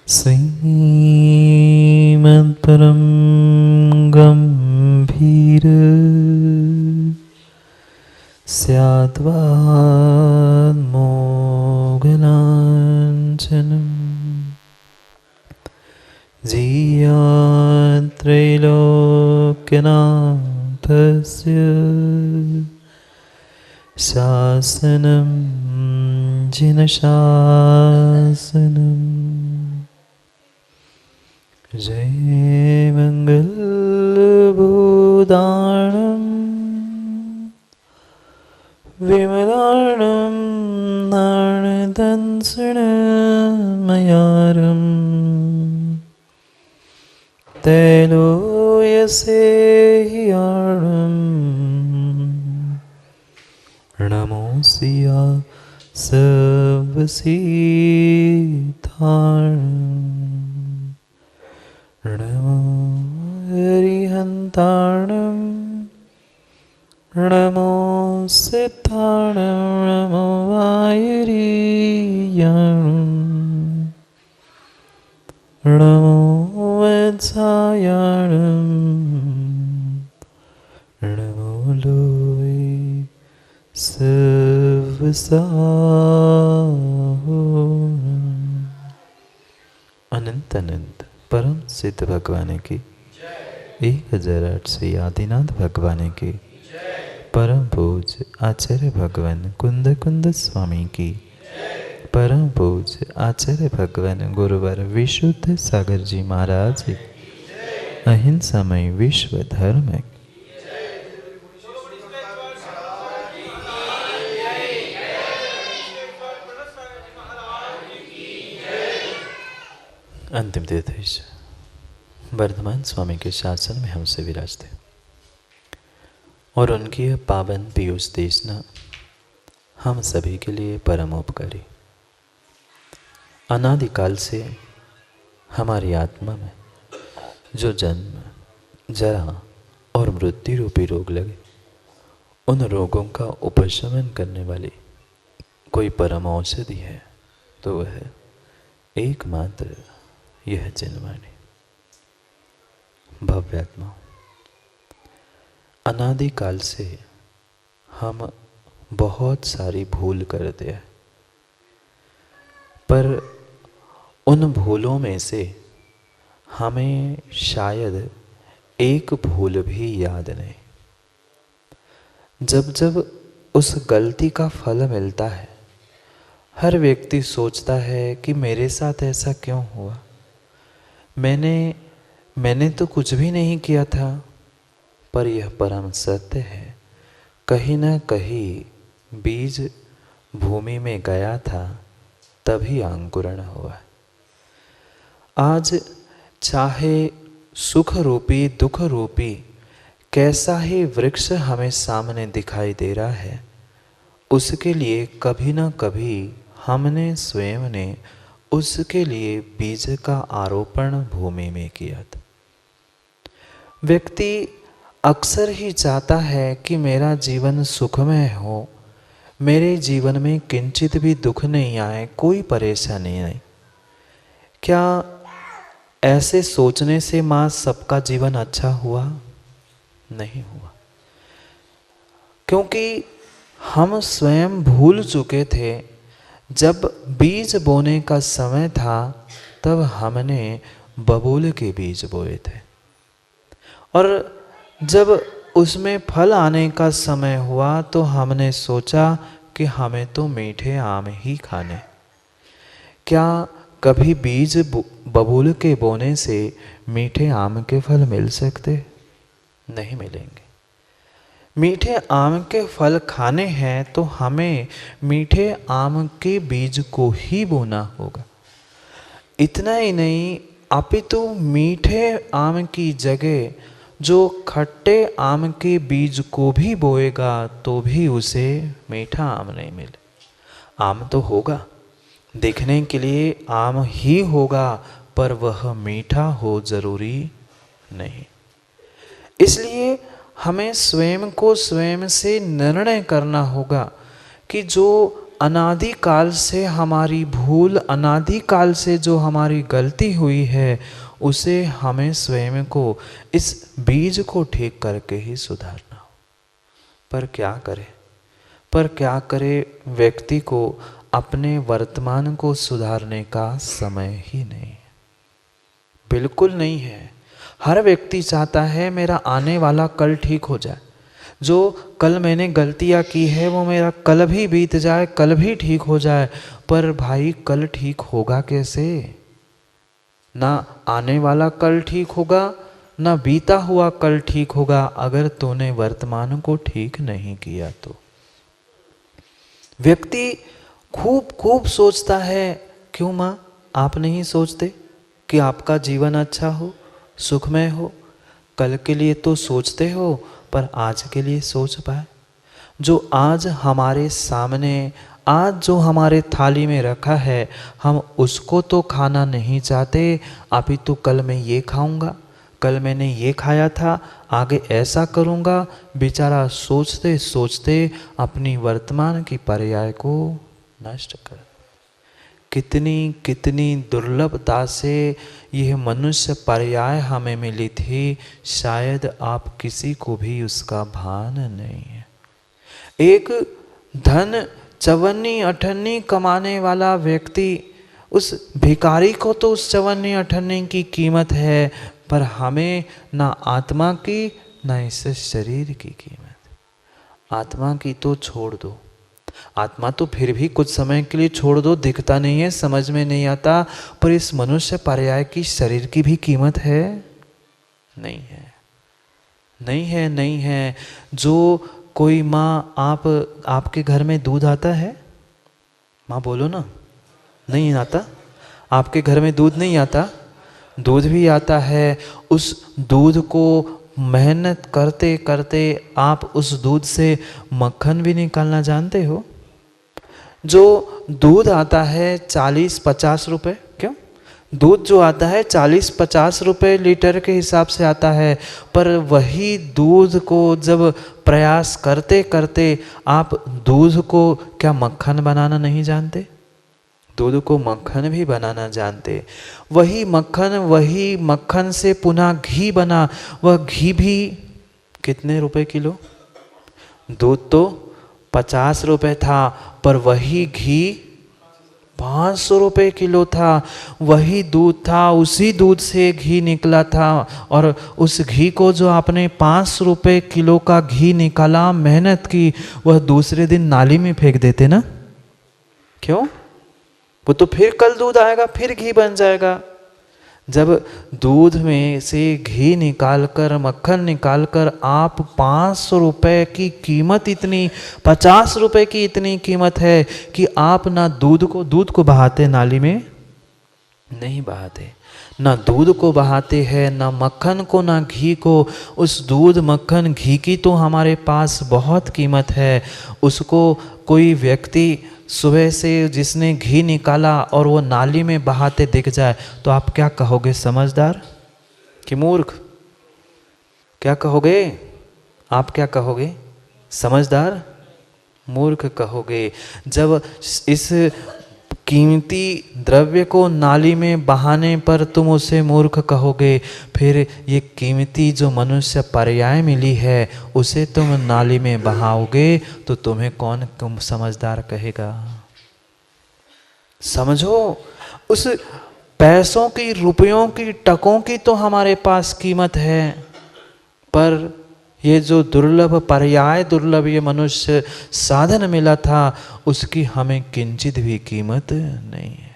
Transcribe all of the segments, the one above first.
श्रीमद्परं गम्भीर स्याद्वान्मोगलाञ्छनम् जीयात्रैलोक्यनाथस्य शासनं जिनशासनम्। जय मंगलभूदाणं विमलाणं नारदंसनमयारं तैलोयसेह्याणं नमोऽस्या सर्वसिद्धाणम्। नमो हरिहन्ताणं नमो सिद्धाणं नमो वायुरीयाणं नमो वत्सायाणं नमो लोय सर्वसाहोरम्। अनंत अनंत परम सिद्ध भगवान की 1008 श्री आदिनाथ भगवान की परम पूज्य आचार्य भगवान कुंद कुंद स्वामी की परम पूज्य आचार्य भगवान गुरुवर विशुद्ध सागर जी महाराज अहिंसामय विश्व धर्म अंतिम तीर्थेश वर्धमान स्वामी के शासन में हमसे विराजते और उनकी यह पावन पीयूष देशना हम सभी के लिए परमोपकारी। अनादिकाल से हमारी आत्मा में जो जन्म जरा और मृत्यु रूपी रोग लगे, उन रोगों का उपशमन करने वाली कोई परम औषधि है तो वह है एकमात्र यह जिनवाणी। भव्यात्मा, अनादिकाल से हम बहुत सारी भूल करते हैं, पर उन भूलों में से हमें शायद एक भूल भी याद नहीं। जब जब उस गलती का फल मिलता है, हर व्यक्ति सोचता है कि मेरे साथ ऐसा क्यों हुआ, मैंने तो कुछ भी नहीं किया था। पर यह परम सत्य है, कहीं ना कहीं बीज भूमि में गया था तभी अंकुरण हुआ। आज चाहे सुख रूपी दुख रूपी कैसा ही वृक्ष हमें सामने दिखाई दे रहा है, उसके लिए कभी ना कभी हमने स्वयं ने उसके लिए बीज का आरोपण भूमि में किया था। व्यक्ति अक्सर ही चाहता है कि मेरा जीवन सुखमय हो, मेरे जीवन में किंचित भी दुख नहीं आए, कोई परेशानी नहीं। क्या ऐसे सोचने से माँ सबका जीवन अच्छा हुआ? नहीं हुआ, क्योंकि हम स्वयं भूल चुके थे। जब बीज बोने का समय था तब हमने बबूल के बीज बोए थे, और जब उसमें फल आने का समय हुआ तो हमने सोचा कि हमें तो मीठे आम ही खाने। क्या कभी बीज बबूल के बोने से मीठे आम के फल मिल सकते? नहीं मिलेंगे। मीठे आम के फल खाने हैं तो हमें मीठे आम के बीज को ही बोना होगा। इतना ही नहीं, अपितु मीठे आम की जगह जो खट्टे आम के बीज को भी बोएगा तो भी उसे मीठा आम नहीं मिले। आम तो होगा, देखने के लिए आम ही होगा, पर वह मीठा हो जरूरी नहीं। इसलिए हमें स्वयं को स्वयं से निर्णय करना होगा कि जो अनादिकाल से हमारी भूल, अनादिकाल से जो हमारी गलती हुई है, उसे हमें स्वयं को, इस बीज को ठीक करके ही सुधारना हो। पर क्या करे व्यक्ति को अपने वर्तमान को सुधारने का समय ही नहीं है, बिल्कुल नहीं है। हर व्यक्ति चाहता है मेरा आने वाला कल ठीक हो जाए, जो कल मैंने गलतियां की है वो मेरा कल भी बीत जाए, कल भी ठीक हो जाए। पर भाई कल ठीक होगा कैसे? ना आने वाला कल ठीक होगा, ना बीता हुआ कल ठीक होगा, अगर तूने वर्तमान को ठीक नहीं किया तो। व्यक्ति खूब सोचता है। क्यों माँ, आप नहीं सोचते कि आपका जीवन अच्छा हो, सुखमय हो? कल के लिए तो सोचते हो, पर आज के लिए सोच पाए। जो आज हमारे सामने, आज जो हमारे थाली में रखा है, हम उसको तो खाना नहीं चाहते। अभी तो कल मैं ये खाऊंगा, कल मैंने ये खाया था, आगे ऐसा करूंगा। बेचारा सोचते सोचते अपनी वर्तमान की पर्याय को नष्ट कर। कितनी दुर्लभता से यह मनुष्य पर्याय हमें मिली थी, शायद आप किसी को भी उसका भान नहीं है। एक धन चवन्नी अठन्नी कमाने वाला व्यक्ति, उस भिखारी को तो उस चवन्नी अठन्नी की कीमत है, पर हमें ना आत्मा की ना इस शरीर की कीमत। आत्मा की तो छोड़ दो, आत्मा तो फिर भी कुछ समय के लिए छोड़ दो, दिखता नहीं है, समझ में नहीं आता, पर इस मनुष्य पर्याय की शरीर की भी कीमत है? नहीं है, नहीं है, नहीं है। जो कोई माँ, आपके घर में दूध आता है? माँ बोलो ना, नहीं आता? आपके घर में दूध नहीं आता? दूध भी आता है। उस दूध को मेहनत करते करते आप उस दूध से मक्खन भी निकालना जानते हो? जो दूध आता है 40-50 रुपए, क्यों? दूध जो आता है 40-50 रुपए लीटर के हिसाब से आता है, पर वही दूध को जब प्रयास करते करते आप दूध को क्या मक्खन बनाना नहीं जानते? दूध को मक्खन भी बनाना जानते। वही मक्खन से पुनः घी बना, वह घी भी कितने रुपए किलो? दूध तो 50 रुपए था, पर वही घी 500 रुपए किलो था। वही दूध था, उसी दूध से घी निकला था, और उस घी को जो आपने 500 रुपए किलो का घी निकाला, मेहनत की, वह दूसरे दिन नाली में फेंक देते ना? क्यों? वो तो फिर कल दूध आएगा, फिर घी बन जाएगा। जब दूध में से घी निकालकर, मक्खन निकालकर आप 500 रुपए की कीमत, इतनी 50 रुपए की इतनी कीमत है कि आप ना दूध को बहाते नाली में? नहीं बहाते। ना दूध को बहाते हैं, ना मक्खन को, ना घी को। उस दूध, मक्खन, घी की तो हमारे पास बहुत कीमत है। उसको कोई व्यक्ति सुबह से जिसने घी निकाला और वो नाली में बहाते दिख जाए, तो आप क्या कहोगे? समझदार कि मूर्ख? क्या कहोगे? आप क्या कहोगे? समझदार, मूर्ख कहोगे। जब इस कीमती द्रव्य को नाली में बहाने पर तुम उसे मूर्ख कहोगे, फिर ये कीमती जो मनुष्य पर्याय मिली है उसे तुम नाली में बहाओगे, तो तुम्हें कौन समझदार कहेगा? समझो, उस पैसों की, रुपयों की, टकों की तो हमारे पास कीमत है, पर ये जो दुर्लभ पर्याय, दुर्लभ ये मनुष्य साधन मिला था, उसकी हमें किंचित भी कीमत नहीं है।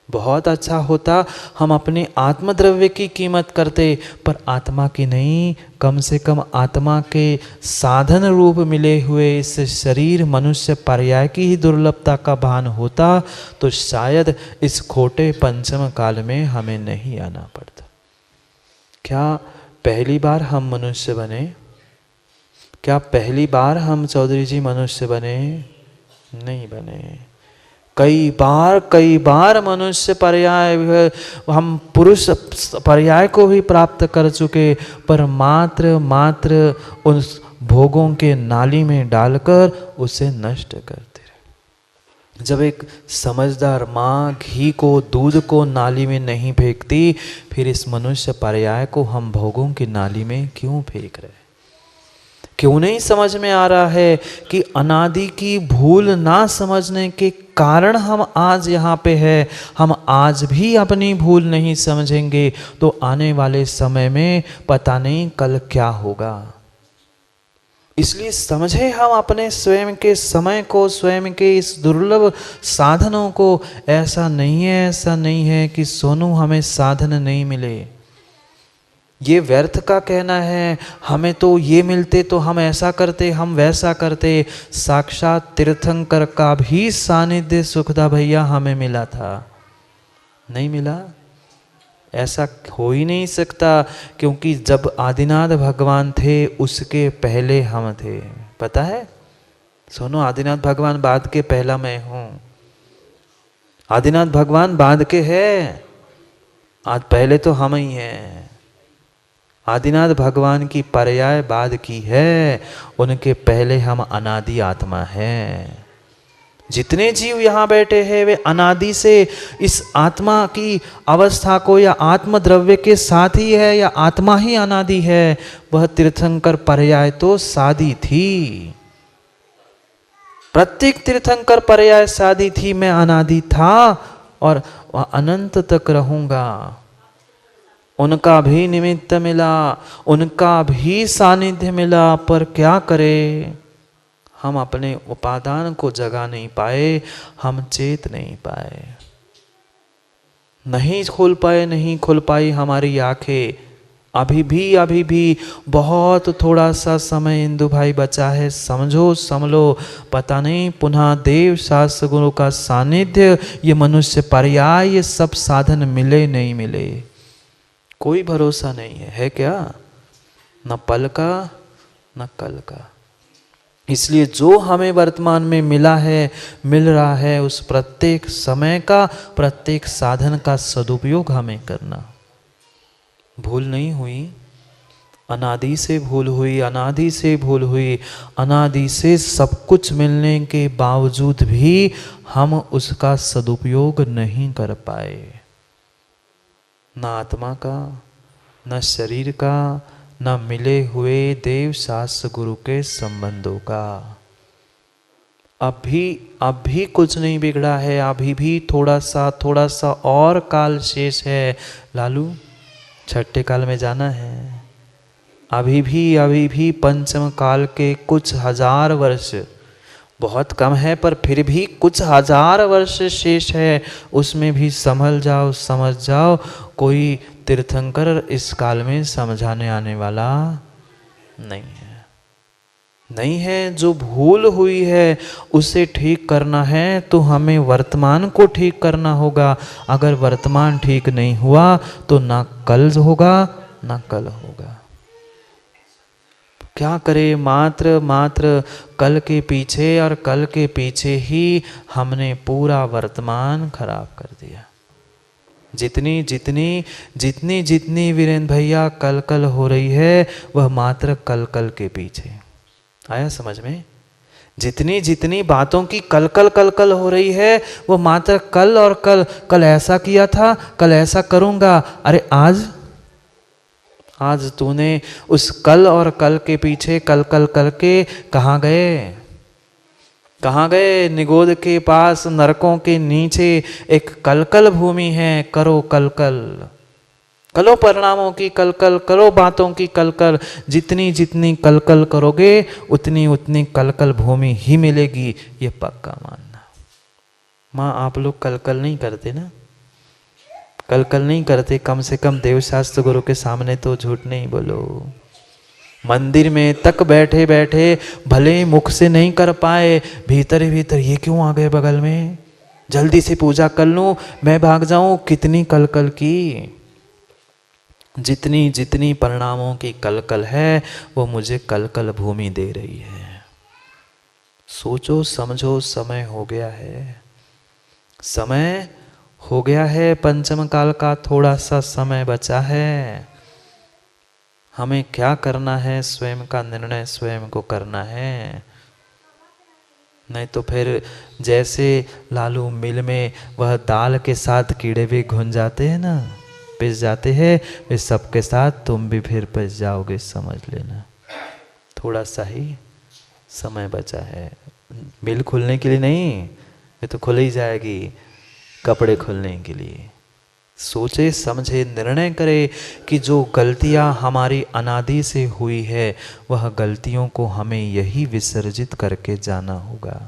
बहुत अच्छा होता हम अपने आत्मद्रव्य की कीमत करते, पर आत्मा की नहीं। कम से कम आत्मा के साधन रूप मिले हुए इस शरीर मनुष्य पर्याय की ही दुर्लभता का भान होता, तो शायद इस खोटे पंचम काल में हमें नहीं आना पड़ता। क्या पहली बार हम मनुष्य बने? क्या पहली बार हम चौधरी जी मनुष्य बने? नहीं बने। कई बार मनुष्य पर्याय, हम पुरुष पर्याय को भी प्राप्त कर चुके, पर मात्र उस भोगों के नाली में डालकर उसे नष्ट करते रहे। जब एक समझदार माँ घी को, दूध को नाली में नहीं फेंकती, फिर इस मनुष्य पर्याय को हम भोगों की नाली में क्यों फेंक रहे? क्यों नहीं समझ में आ रहा है कि अनादि की भूल ना समझने के कारण हम आज यहाँ पे हैं। हम आज भी अपनी भूल नहीं समझेंगे तो आने वाले समय में पता नहीं कल क्या होगा। इसलिए समझे हम अपने स्वयं के समय को, स्वयं के इस दुर्लभ साधनों को। ऐसा नहीं है कि सोनू हमें साधन नहीं मिले, ये व्यर्थ का कहना है। हमें तो ये मिलते तो हम ऐसा करते, हम वैसा करते। साक्षात तीर्थंकर का भी सानिध्य सुखदा भैया हमें मिला था, नहीं मिला? ऐसा हो ही नहीं सकता, क्योंकि जब आदिनाथ भगवान थे उसके पहले हम थे। पता है? सुनो, आदिनाथ भगवान बाद के पहला मैं हूं। आदिनाथ भगवान बाद के हैं, आज पहले तो हम ही हैं। आदिनाथ भगवान की पर्याय बाद की है, उनके पहले हम अनादि आत्मा हैं। जितने जीव यहाँ बैठे हैं वे अनादि से इस आत्मा की अवस्था को या आत्म द्रव्य के साथ ही है, या आत्मा ही अनादि है। वह तीर्थंकर पर्याय तो सादी थी, प्रत्येक तीर्थंकर पर्याय सादी थी। मैं अनादि था और वह अनंत तक रहूंगा। उनका भी निमित्त मिला, उनका भी सानिध्य मिला, पर क्या करें, हम अपने उपादान को जगा नहीं पाए, हम चेत नहीं पाए, नहीं खुल पाई हमारी आंखें। अभी भी बहुत थोड़ा सा समय इंदु भाई बचा है। समझो समलो, पता नहीं पुनः देव शास्त्र गुरु का सानिध्य, ये मनुष्य पर्याय, ये सब साधन मिले नहीं मिले, कोई भरोसा नहीं है क्या? न पल का न कल का। इसलिए जो हमें वर्तमान में मिला है, मिल रहा है, उस प्रत्येक समय का, प्रत्येक साधन का सदुपयोग हमें करना। भूल नहीं हुई, अनादि से भूल हुई, अनादि से भूल हुई, अनादि से सब कुछ मिलने के बावजूद भी हम उसका सदुपयोग नहीं कर पाए। न आत्मा का, न शरीर का, न मिले हुए देव शास्त्र गुरु के संबंधों का। अब भी कुछ नहीं बिगड़ा है, अभी भी थोड़ा सा और काल शेष है। लालू, छठे काल में जाना है। अभी भी पंचम काल के कुछ हजार वर्ष, बहुत कम है पर फिर भी कुछ हजार वर्ष शेष है। उसमें भी संभल जाओ, समझ जाओ, कोई तीर्थंकर इस काल में समझाने आने वाला नहीं है। जो भूल हुई है उसे ठीक करना है तो हमें वर्तमान को ठीक करना होगा। अगर वर्तमान ठीक नहीं हुआ तो ना कल होगा ना कल होगा। क्या करे, मात्र कल के पीछे और कल के पीछे ही हमने पूरा वर्तमान खराब कर दिया। जितनी वीरेंद्र भैया कल हो रही है वह मात्र कल के पीछे। आया समझ में? जितनी बातों की कल हो रही है वो मात्र कल, और कल ऐसा किया था, कल ऐसा करूंगा। अरे आज तूने उस कल और कल के पीछे कल के कहाँ गए? निगोद के पास नरकों के नीचे एक कल भूमि है। करो कलो परिणामों की करो बातों की कल। जितनी कल करोगे उतनी कल भूमि ही मिलेगी, ये पक्का मानना। माँ, आप लोग कल नहीं करते ना? कल नहीं करते, कम से कम देवशास्त्र गुरु के सामने तो झूठ नहीं बोलो। मंदिर में तक बैठे भले मुख से नहीं कर पाए, भीतर ये क्यों आ गए बगल में, जल्दी से पूजा कर लूं, मैं भाग जाऊं। कितनी कल की, जितनी परिणामों की कल है वो मुझे कल भूमि दे रही है। सोचो समझो, समय हो गया है। पंचम काल का थोड़ा सा समय बचा है। हमें क्या करना है, स्वयं का निर्णय स्वयं को करना है। नहीं तो फिर जैसे लालू मिल में वह दाल के साथ कीड़े भी घुन जाते हैं ना, पिस जाते हैं, वे सबके साथ तुम भी फिर पिस जाओगे, समझ लेना। थोड़ा सा ही समय बचा है, मिल खुलने के लिए नहीं, ये तो खुल ही जाएगी, कपड़े खुलने के लिए। सोचे समझे निर्णय करे कि जो गलतियां हमारी अनादि से हुई है वह गलतियों को हमें यही विसर्जित करके जाना होगा।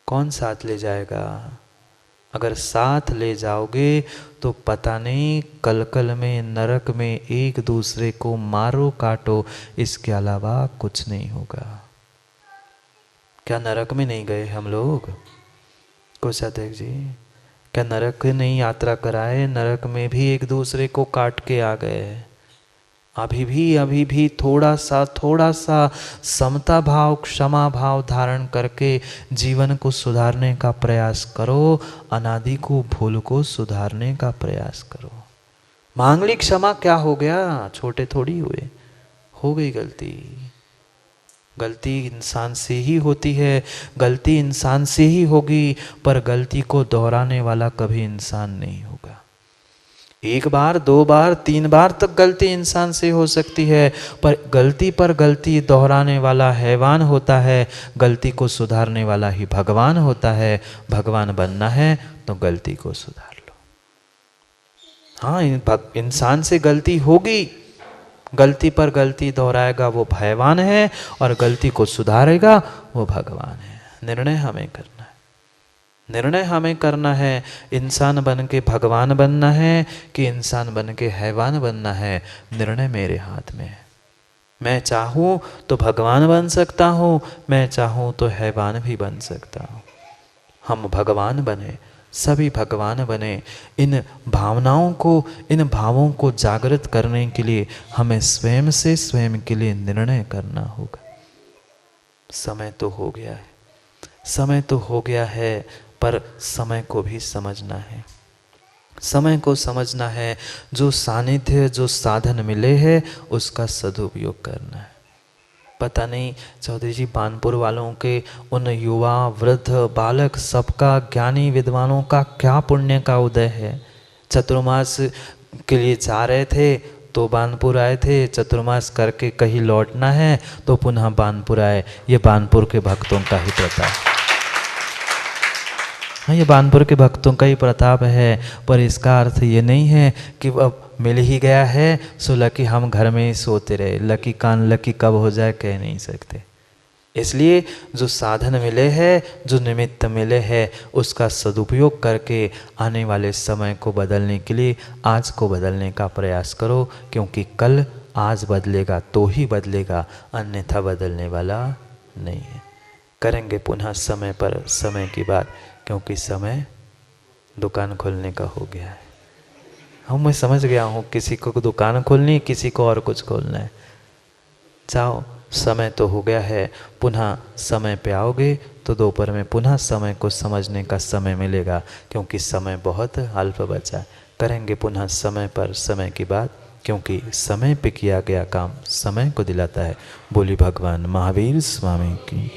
कौन साथ ले जाएगा? अगर साथ ले जाओगे तो पता नहीं कल में नरक में एक दूसरे को मारो काटो, इसके अलावा कुछ नहीं होगा। क्या नरक में नहीं गए हम लोग? कोषाध्यक्ष जी, क्या नरक नहीं यात्रा कराए? नरक में भी एक दूसरे को काट के आ गए। अभी भी थोड़ा सा समता भाव, क्षमा भाव धारण करके जीवन को सुधारने का प्रयास करो, अनादि को, भूल को सुधारने का प्रयास करो। मांगलिक क्षमा क्या हो गया? छोटे थोड़ी हुए, हो गई गलती। गलती इंसान से ही होती है, गलती इंसान से ही होगी, पर गलती को दोहराने वाला कभी इंसान नहीं होगा। एक बार, दो बार, तीन बार तक गलती इंसान से हो सकती है, पर गलती दोहराने वाला हैवान होता है, गलती को सुधारने वाला ही भगवान होता है। भगवान बनना है तो गलती को सुधार लो। हाँ, इंसान से गलती होगी, गलती पर गलती दोहराएगा वो हैवान है, और गलती को सुधारेगा वो भगवान है। निर्णय हमें करना है, निर्णय हमें करना है। इंसान बन के भगवान बनना है कि इंसान बन के हैवान बनना है, निर्णय मेरे हाथ में है। मैं चाहूँ तो भगवान बन सकता हूँ, मैं चाहूँ तो हैवान भी बन सकता हूँ। हम भगवान बने, सभी भगवान बने। इन भावनाओं को, इन भावों को जागृत करने के लिए हमें स्वयं से स्वयं के लिए निर्णय करना होगा। समय तो हो गया है, समय तो हो गया है, पर समय को भी समझना है, समय को समझना है। जो सानिध्य, जो साधन मिले हैं उसका सदुपयोग करना है। पता नहीं चौधरी जी बानपुर वालों के उन युवा, वृद्ध, बालक, सबका, ज्ञानी विद्वानों का क्या पुण्य का उदय है। चतुर्मास के लिए जा रहे थे तो बानपुर आए थे, चतुर्मास करके कहीं लौटना है तो पुनः बानपुर आए। ये बानपुर के भक्तों का ही प्रताप। हाँ, ये बानपुर के भक्तों का ही प्रताप है, पर इसका अर्थ ये नहीं है कि अब मिल ही गया है सो लकी हम घर में ही सोते रहे। लकी कान लकी कब हो जाए कह नहीं सकते। इसलिए जो साधन मिले हैं, जो निमित्त मिले हैं, उसका सदुपयोग करके आने वाले समय को बदलने के लिए आज को बदलने का प्रयास करो, क्योंकि कल आज बदलेगा तो ही बदलेगा, अन्यथा बदलने वाला नहीं है। करेंगे पुनः समय पर समय की बात, क्योंकि समय दुकान खोलने का हो गया है। हम, मैं समझ गया हूँ, किसी को दुकान खोलनी, किसी को और कुछ खोलना है। जाओ, समय तो हो गया है, पुनः समय पे आओगे तो दोपहर में पुनः समय को समझने का समय मिलेगा, क्योंकि समय बहुत अल्प बचा। करेंगे पुनः समय पर समय की बात, क्योंकि समय पे किया गया काम समय को दिलाता है। बोली भगवान महावीर स्वामी की।